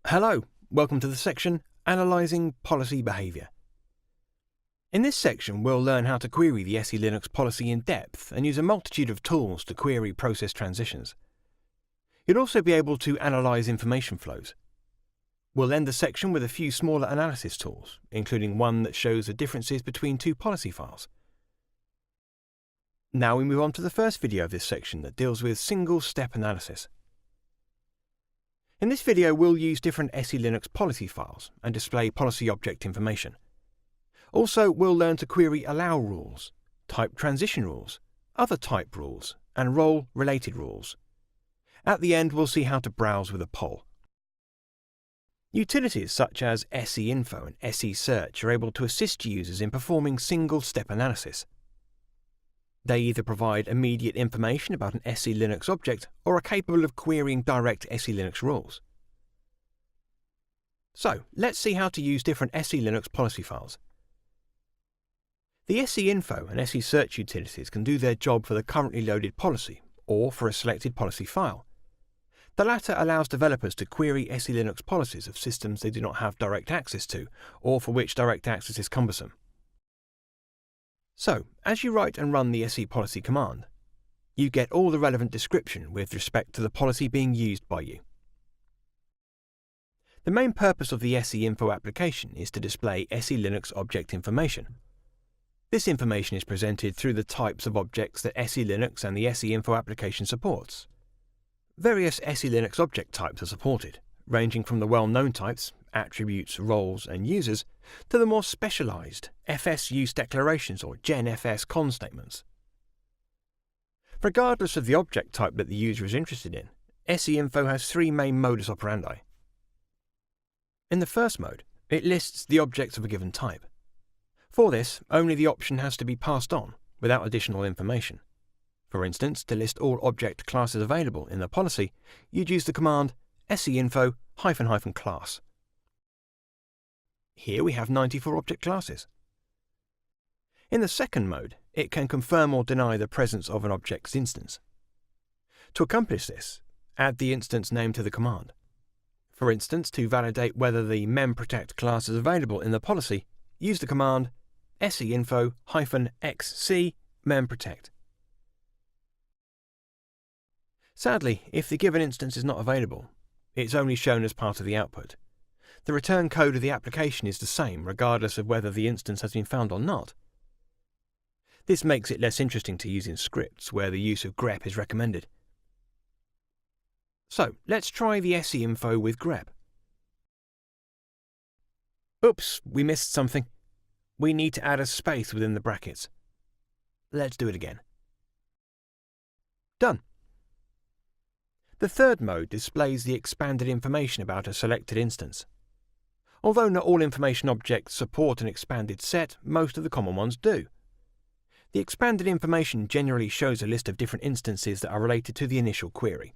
Hello, welcome to the section Analyzing Policy Behavior. In this section, we'll learn how to query the SELinux policy in depth and use a multitude of tools to query process transitions. You'll also be able to analyze information flows. We'll end the section with a few smaller analysis tools, including one that shows the differences between two policy files. Now we move on to the first video of this section that deals with single-step analysis. In this video, we'll use different SELinux policy files and display policy object information. Also, we'll learn to query allow rules, type transition rules, other type rules, and role-related rules. At the end, we'll see how to browse with apol. Utilities such as SEInfo and SESearch are able to assist users in performing single-step analysis. They either provide immediate information about an SELinux object or are capable of querying direct SELinux rules. So, let's see how to use different SELinux policy files. The SEInfo and SESearch utilities can do their job for the currently loaded policy or for a selected policy file. The latter allows developers to query SELinux policies of systems they do not have direct access to or for which direct access is cumbersome. So, as you write and run the SEPolicy command, you get all the relevant description with respect to the policy being used by you. The main purpose of the SEInfo application is to display SELinux object information. This information is presented through the types of objects that SELinux and the SEInfo application supports. Various SELinux object types are supported, ranging from the well-known types, attributes, roles, and users, to the more specialized FS use declarations or genfs con statements. Regardless of the object type that the user is interested in, SEInfo has three main modus operandi. In the first mode, it lists the objects of a given type. For this, only the option has to be passed on, without additional information. For instance, to list all object classes available in the policy, you'd use the command SEInfo --class. Here we have 94 object classes. In the second mode, it can confirm or deny the presence of an object's instance. To accomplish this, add the instance name to the command. For instance, to validate whether the memprotect class is available in the policy, use the command SEInfo -xc memprotect. Sadly, if the given instance is not available, it's only shown as part of the output. The return code of the application is the same regardless of whether the instance has been found or not. This makes it less interesting to use in scripts where the use of grep is recommended. So, let's try the SEInfo with grep. Oops, we missed something. We need to add a space within the brackets. Let's do it again. Done. The third mode displays the expanded information about a selected instance. Although not all information objects support an expanded set, most of the common ones do. The expanded information generally shows a list of different instances that are related to the initial query.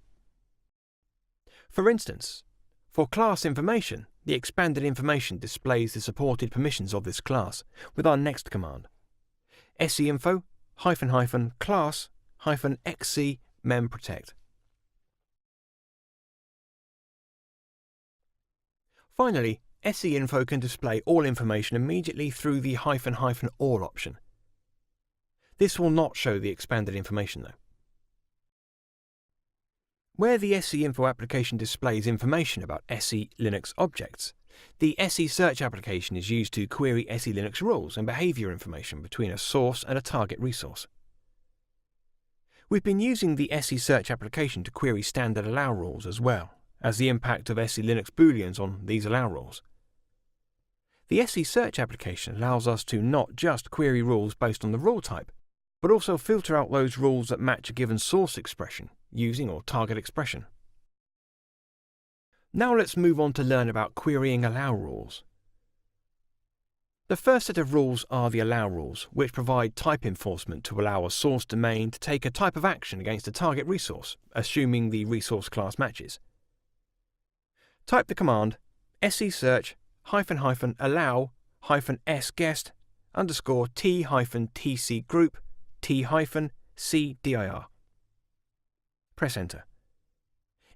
For instance, for class information, the expanded information displays the supported permissions of this class with our next command, SEInfo --class -xc memprotect. Finally, SEInfo can display all information immediately through the --all option. This will not show the expanded information though. Where the SEInfo application displays information about SELinux objects, the SESearch application is used to query SELinux rules and behavior information between a source and a target resource. We've been using the SESearch application to query standard allow rules as well as the impact of SELinux booleans on these allow rules. The SESearch application allows us to not just query rules based on the rule type, but also filter out those rules that match a given source expression, using or target expression. Now let's move on to learn about querying allow rules. The first set of rules are the allow rules, which provide type enforcement to allow a source domain to take a type of action against a target resource, assuming the resource class matches. Type the command SESearch --allow -sguest _t-tc group t-cdir. Press enter.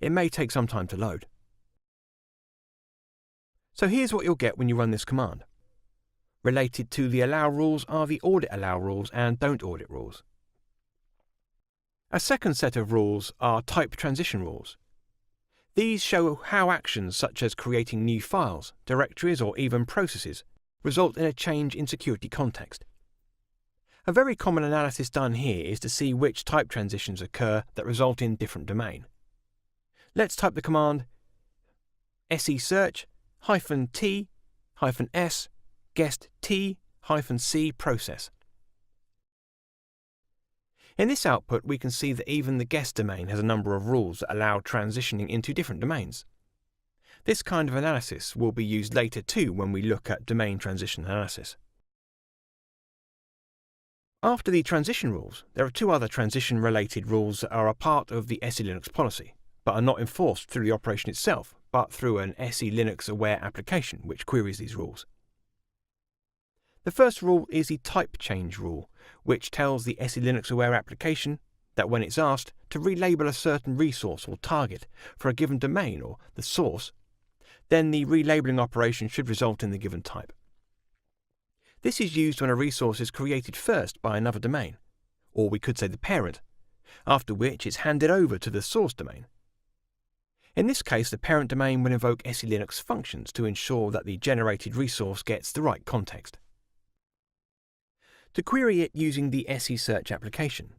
It may take some time to load. So here's what you'll get when you run this command. Related to the allow rules are the audit allow rules and don't audit rules. A second set of rules are type transition rules. These show how actions such as creating new files, directories, or even processes result in a change in security context. A very common analysis done here is to see which type transitions occur that result in different domain. Let's type the command SESearch -t-s guest t-c process. In this output, we can see that even the guest domain has a number of rules that allow transitioning into different domains. This kind of analysis will be used later too when we look at domain transition analysis. After the transition rules, there are two other transition-related rules that are a part of the SELinux policy, but are not enforced through the operation itself, but through an SELinux aware application which queries these rules. The first rule is the type change rule, which tells the SELinux aware application that when it's asked to relabel a certain resource or target for a given domain or the source, then the relabeling operation should result in the given type. This is used when a resource is created first by another domain, or we could say the parent, after which it's handed over to the source domain. In this case, the parent domain will invoke SELinux functions to ensure that the generated resource gets the right context. To query it using the SESearch application,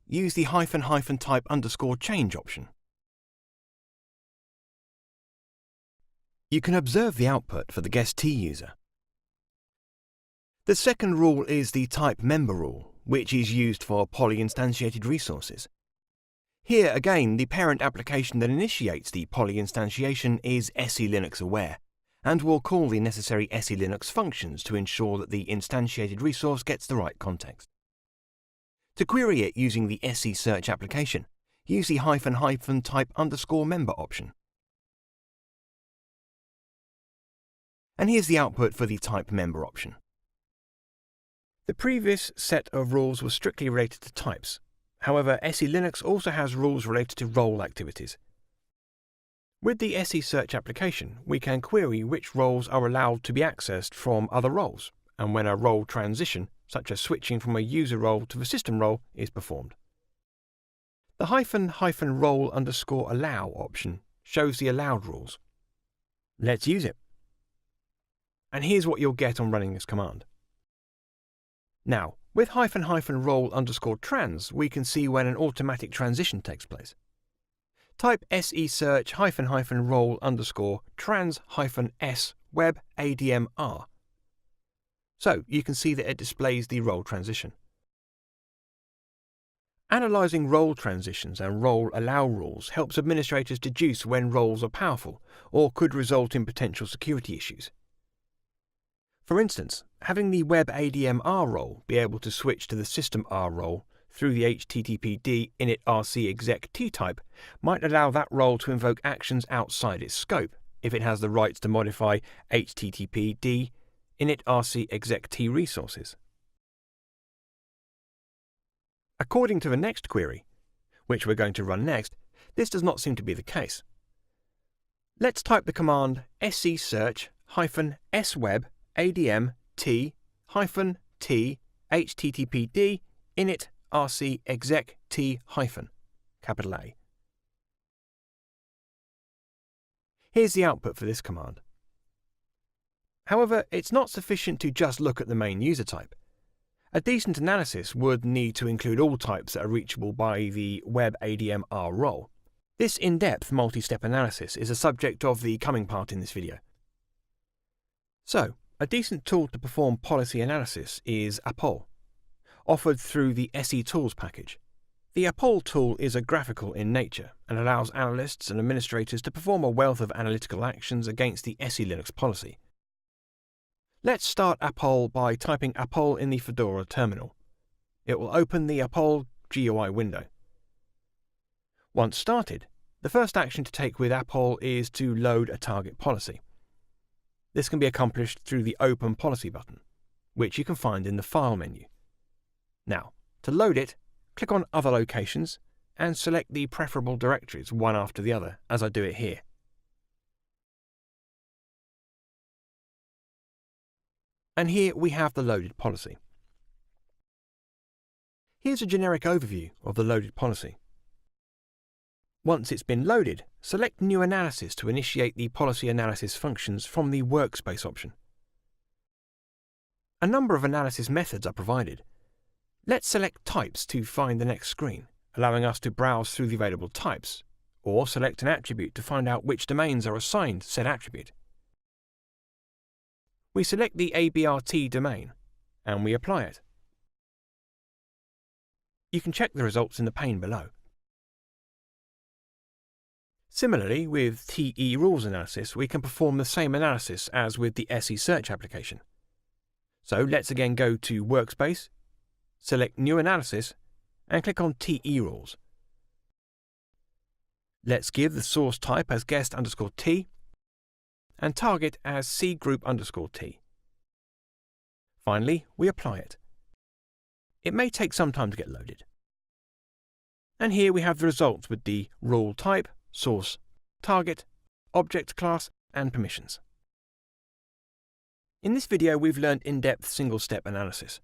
use the --type_change option. You can observe the output for the guest T user. The second rule is the type member rule, which is used for poly-instantiated resources. Here again, the parent application that initiates the poly-instantiation is SELinux aware, and will call the necessary SELinux functions to ensure that the instantiated resource gets the right context. To query it using the SESearch application, use the --type_member option. And here's the output for the type member option. The previous set of rules was strictly related to types. However, SELinux also has rules related to role activities. With the SESearch application, we can query which roles are allowed to be accessed from other roles, and when a role transition, such as switching from a user role to the system role, is performed. The --role_allow option shows the allowed rules. Let's use it. And here's what you'll get on running this command. Now, with --role_trans, we can see when an automatic transition takes place. Type SESearch --role_trans-s web admr. So you can see that it displays the role transition. Analyzing role transitions and role allow rules helps administrators deduce when roles are powerful or could result in potential security issues. For instance, having the web admr role be able to switch to the system R role through the httpd init-rc exec t type might allow that role to invoke actions outside its scope if it has the rights to modify httpd init-rc exec t resources. According to the next query, which we're going to run next, this does not seem to be the case. Let's type the command SESearch -sweb adm t -t httpd init rc exec t capital A. Here's the output for this command. However, it's not sufficient to just look at the main user type. A decent analysis would need to include all types that are reachable by the web admr role. This in-depth multi-step analysis is a subject of the coming part in this video. So, a decent tool to perform policy analysis is apol, offered through the SE Tools package. The apol tool is a graphical in nature and allows analysts and administrators to perform a wealth of analytical actions against the SELinux policy. Let's start apol by typing apol in the Fedora terminal. It will open the apol GUI window. Once started, the first action to take with apol is to load a target policy. This can be accomplished through the Open Policy button, which you can find in the File menu. Now, to load it, click on Other Locations and select the preferable directories one after the other, as I do it here. and here we have the loaded policy. Here's a generic overview of the loaded policy. Once it's been loaded, select New Analysis to initiate the policy analysis functions from the Workspace option. A number of analysis methods are provided. Let's select Types to find the next screen, allowing us to browse through the available types, or select an attribute to find out which domains are assigned said attribute. We select the ABRT domain, and we apply it. You can check the results in the pane below. Similarly, with TE rules analysis, we can perform the same analysis as with the SESearch application. So let's again go to Workspace, select New Analysis, and click on TE rules. Let's give the source type as guest_t and target as cgroup_t. Finally, we apply it. It may take some time to get loaded. And here we have the results with the rule type, source, target, object class, and permissions. In this video, we've learned in-depth single-step analysis.